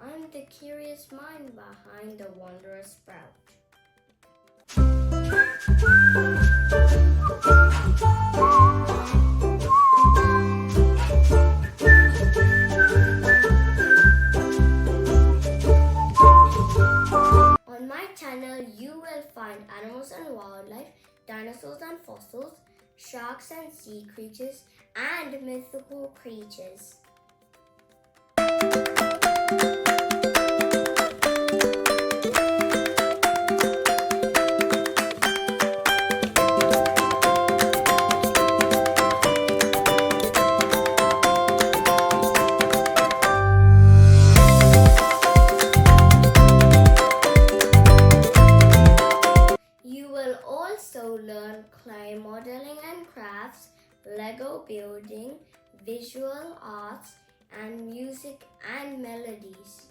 I'm the curious mind behind the Wondrous Sprout. On my channel, you will find animals and wildlife, dinosaurs and fossils, sharks and sea creatures, and mythical creatures. You will also learn clay modeling and crafts, Lego building, visual arts, and music and melodies.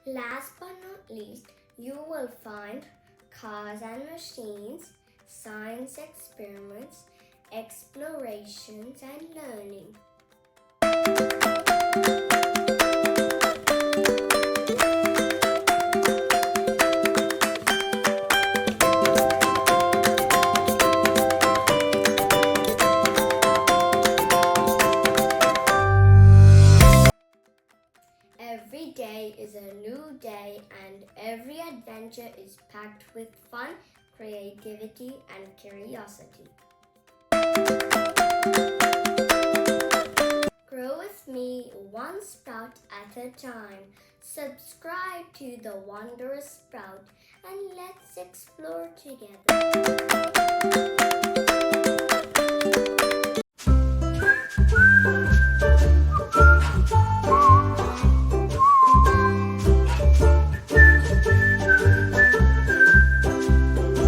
Last but not least, you will find cars and machines, science experiments, explorations, and learning. Every day is a new day, and every adventure is packed with fun, creativity, and curiosity. Grow with me one sprout at a time. Subscribe to the Wondrous Sprout and let's explore together.